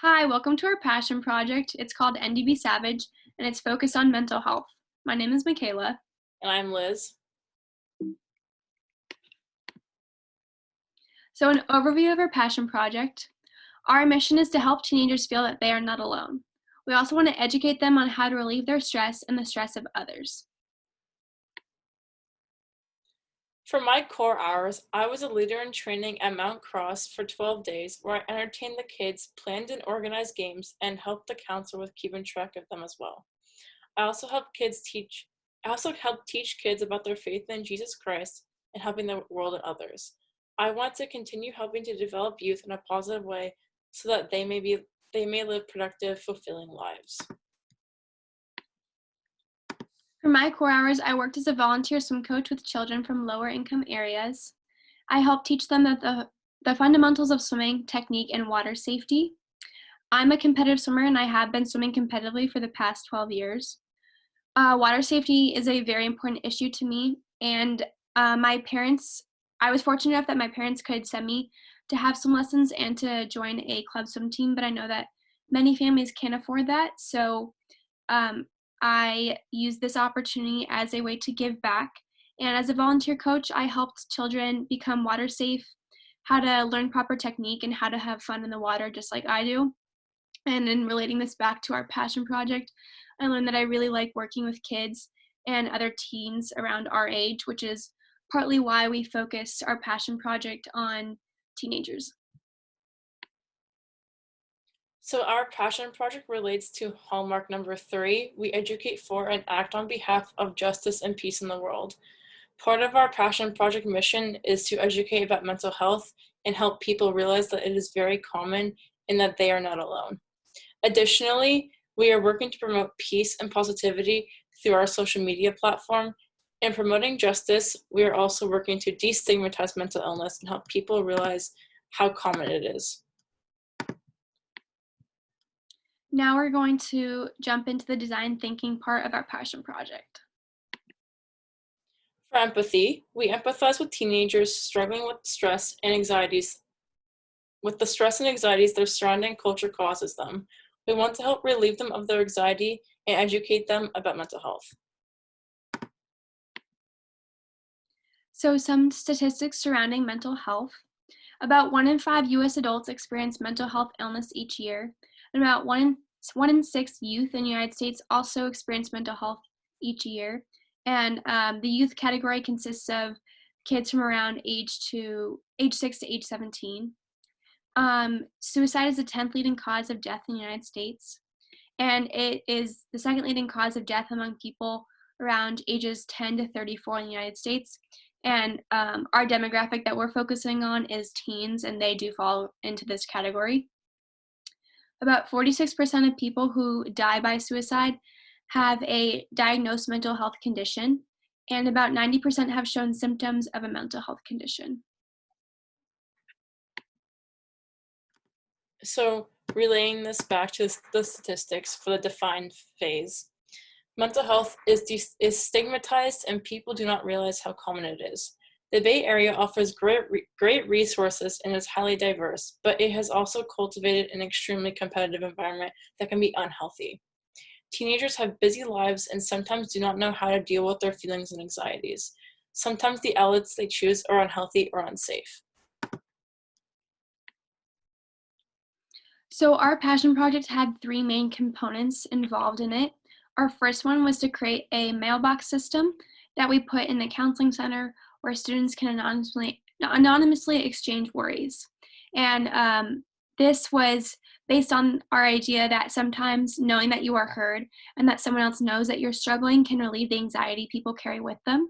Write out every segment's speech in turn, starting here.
Hi, welcome to our passion project. It's called NDB Savage, and it's focused on mental health. My name is Michaela. And I'm Liz. So an overview of our passion project. Our mission is to help teenagers feel that they are not alone. We also want to educate them on how to relieve their stress and the stress of others. For my core hours, I was a leader in training at Mount Cross for 12 days, where I entertained the kids, planned and organized games, and helped the council with keeping track of them as well. I also helped teach kids about their faith in Jesus Christ and helping the world and others. I want to continue helping to develop youth in a positive way so that they may live productive, fulfilling lives. For my core hours, I worked as a volunteer swim coach with children from lower income areas. I helped teach them that the fundamentals of swimming, technique, and water safety. I'm a competitive swimmer and I have been swimming competitively for the past 12 years. Water safety is a very important issue to me, and I was fortunate enough that my parents could send me to have some lessons and to join a club swim team, but I know that many families can't afford that, so um, I use this opportunity as a way to give back. And as a volunteer coach, I helped children become water safe, how to learn proper technique, and how to have fun in the water just like I do. And in relating this back to our passion project, I learned that I really like working with kids and other teens around our age, which is partly why we focus our passion project on teenagers. So our passion project relates to hallmark number 3. We educate for and act on behalf of justice and peace in the world. Part of our passion project mission is to educate about mental health and help people realize that it is very common and that they are not alone. Additionally, we are working to promote peace and positivity through our social media platform. In promoting justice, we are also working to destigmatize mental illness and help people realize how common it is. Now we're going to jump into the design thinking part of our passion project. For empathy, we empathize with teenagers struggling with stress and anxieties, with the stress and anxieties their surrounding culture causes them. We want to help relieve them of their anxiety and educate them about mental health. So, some statistics surrounding mental health. About 1 in 5 US adults experience mental health illness each year, and about 1 in 6 youth in the United States also experience mental health each year. And the youth category consists of kids from around age 6 to age 17. Suicide is the 10th leading cause of death in the United States, and it is the second leading cause of death among people around ages 10 to 34 in the United States. And our demographic that we're focusing on is teens, and they do fall into this category. About 46% of people who die by suicide have a diagnosed mental health condition, and about 90% have shown symptoms of a mental health condition. So, relaying this back to the statistics for the defined phase, mental health is stigmatized and people do not realize how common it is. The Bay Area offers great resources and is highly diverse, but it has also cultivated an extremely competitive environment that can be unhealthy. Teenagers have busy lives and sometimes do not know how to deal with their feelings and anxieties. Sometimes the outlets they choose are unhealthy or unsafe. So our passion project had 3 main components involved in it. Our first one was to create a mailbox system that we put in the counseling center where students can anonymously exchange worries. And this was based on our idea that sometimes knowing that you are heard and that someone else knows that you're struggling can relieve the anxiety people carry with them.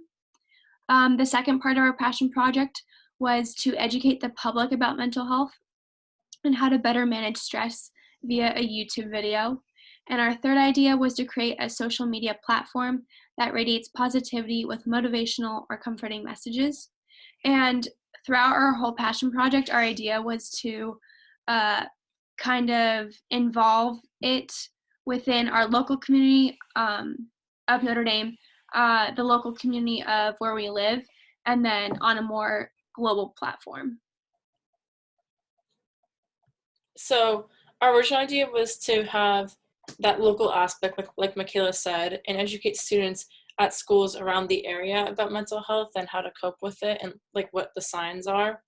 The second part of our passion project was to educate the public about mental health and how to better manage stress via a YouTube video. And our third idea was to create a social media platform that radiates positivity with motivational or comforting messages. And throughout our whole passion project, our idea was to kind of involve it within our local community of Notre Dame, the local community of where we live, and then on a more global platform. So Our original idea was to have that local aspect, like Michaela said, and educate students at schools around the area about mental health and how to cope with it and like what the signs are.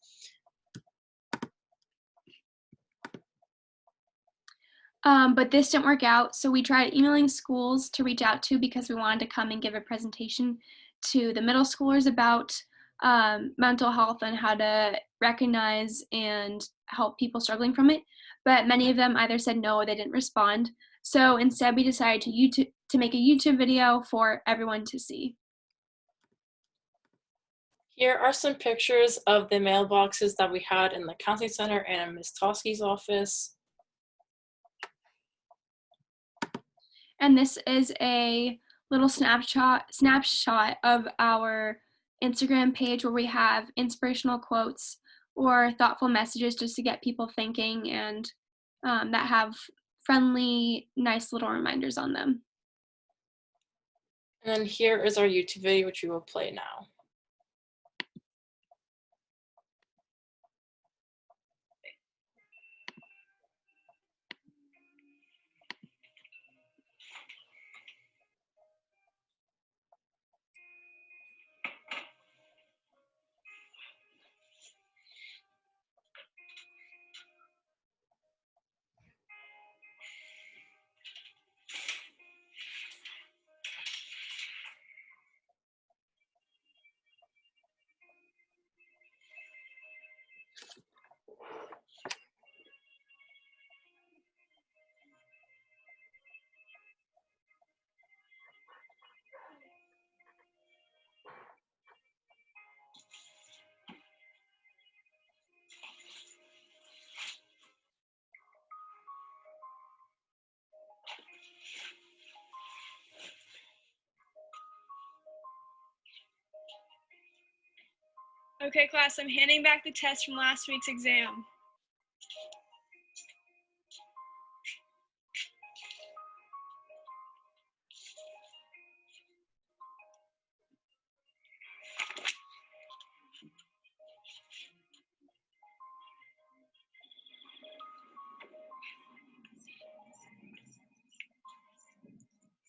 But this didn't work out, so we tried emailing schools to reach out to because we wanted to come and give a presentation to the middle schoolers about mental health and how to recognize and help people struggling from it. But many of them either said no or they didn't respond. So instead, we decided to make a YouTube video for everyone to see. Here are some pictures of the mailboxes that we had in the counseling center and in Ms. Tosky's office. And this is a little snapshot of our Instagram page where we have inspirational quotes or thoughtful messages just to get people thinking and that have friendly, nice little reminders on them. And then here is our YouTube video, which we will play now. Okay, class, I'm handing back the test from last week's exam.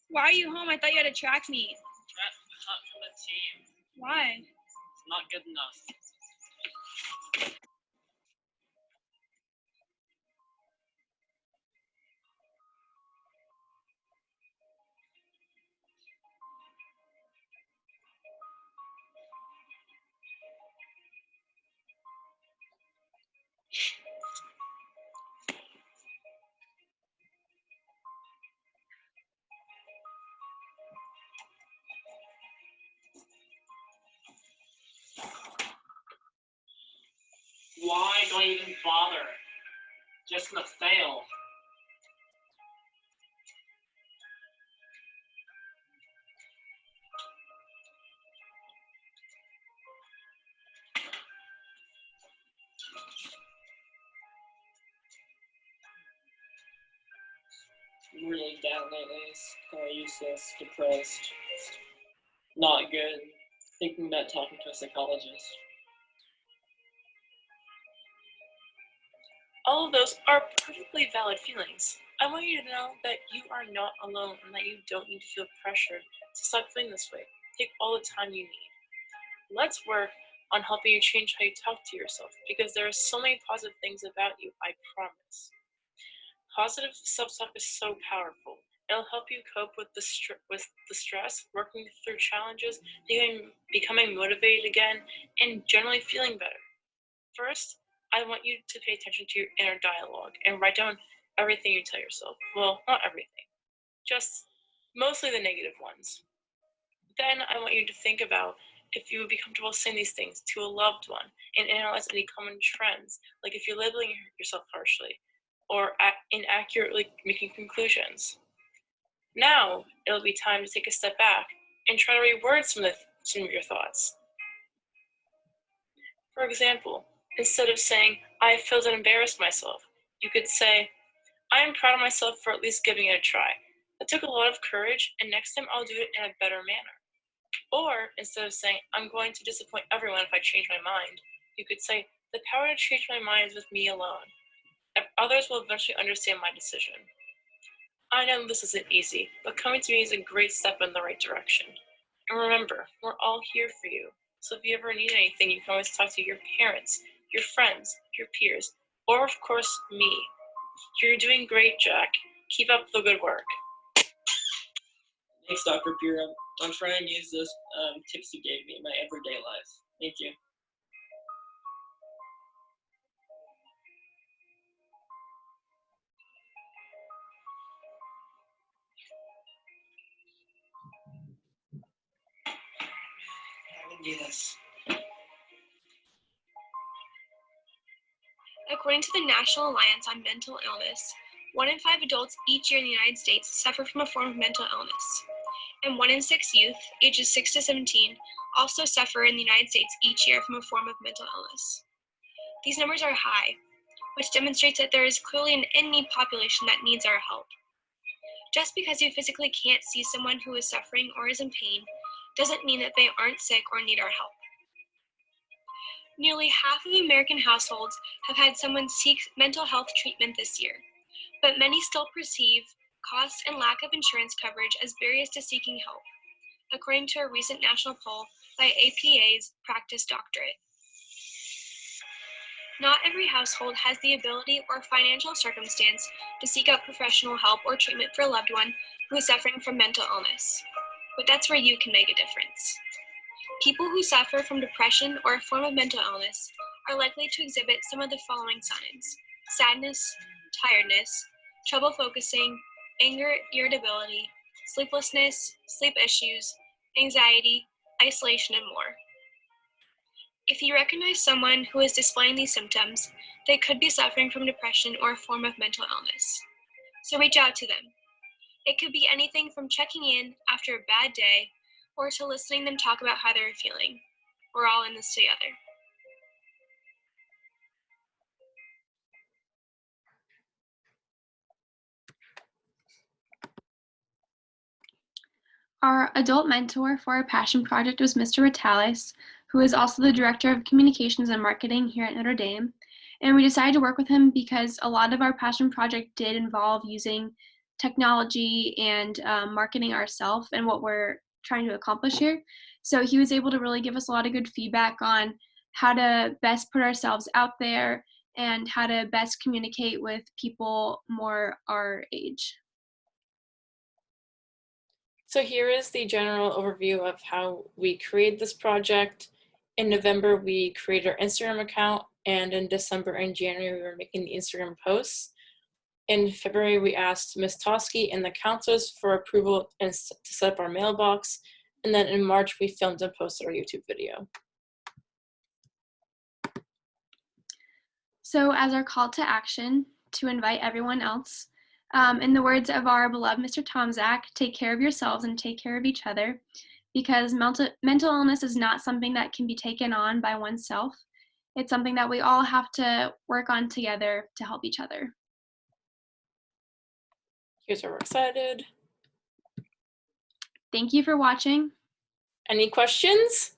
Why are you home? I thought you had a track meet. Cut from the team. Why? It's not good enough. Why don't you even bother? Just gonna fail. Really down lately. Kinda useless, depressed. Not good. Thinking about talking to a psychologist. All of those are perfectly valid feelings. I want you to know that you are not alone and that you don't need to feel pressured to stop feeling this way. Take all the time you need. Let's work on helping you change how you talk to yourself because there are so many positive things about you, I promise. Positive self-talk is so powerful. It'll help you cope with the stress, working through challenges, becoming motivated again, and generally feeling better. First, I want you to pay attention to your inner dialogue and write down everything you tell yourself. Well, not everything, just mostly the negative ones. Then I want you to think about if you would be comfortable saying these things to a loved one and analyze any common trends, like if you're labeling yourself harshly or inaccurately making conclusions. Now it'll be time to take a step back and try to reword some of your thoughts. For example, instead of saying, I failed and embarrassed myself, you could say, I am proud of myself for at least giving it a try. That took a lot of courage, and next time I'll do it in a better manner. Or instead of saying, I'm going to disappoint everyone if I change my mind, you could say, the power to change my mind is with me alone. Others will eventually understand my decision. I know this isn't easy, but coming to me is a great step in the right direction. And remember, we're all here for you. So if you ever need anything, you can always talk to your parents, your friends, your peers, or of course, me. You're doing great, Jack. Keep up the good work. Thanks, Dr. Pura. I'll try and use those tips you gave me in my everyday life. Thank you. I can do this. According to the National Alliance on Mental Illness, 1 in 5 adults each year in the United States suffer from a form of mental illness. And 1 in 6 youth, ages 6 to 17, also suffer in the United States each year from a form of mental illness. These numbers are high, which demonstrates that there is clearly an in-need population that needs our help. Just because you physically can't see someone who is suffering or is in pain doesn't mean that they aren't sick or need our help. Nearly half of American households have had someone seek mental health treatment this year, but many still perceive cost and lack of insurance coverage as barriers to seeking help, according to a recent national poll by APA's Practice Doctorate. Not every household has the ability or financial circumstance to seek out professional help or treatment for a loved one who is suffering from mental illness, but that's where you can make a difference. People who suffer from depression or a form of mental illness are likely to exhibit some of the following signs: sadness, tiredness, trouble focusing, anger, irritability, sleeplessness, sleep issues, anxiety, isolation, and more. If you recognize someone who is displaying these symptoms, they could be suffering from depression or a form of mental illness. So reach out to them. It could be anything from checking in after a bad day or to listening them talk about how they're feeling. We're all in this together. Our adult mentor for our passion project was Mr. Ritalis, who is also the Director of Communications and Marketing here at Notre Dame. And we decided to work with him because a lot of our passion project did involve using technology and marketing ourselves and what we're trying to accomplish here. So he was able to really give us a lot of good feedback on how to best put ourselves out there and how to best communicate with people more our age. So here is the general overview of how we created this project. In November, we created our Instagram account, and in December and January, we were making the Instagram posts. In February, we asked Ms. Tosky and the counselors for approval and to set up our mailbox. And then in March, we filmed and posted our YouTube video. So as our call to action to invite everyone else, in the words of our beloved Mr. Tomczak, take care of yourselves and take care of each other, because mental illness is not something that can be taken on by oneself. It's something that we all have to work on together to help each other. Here's where we're excited. Thank you for watching. Any questions?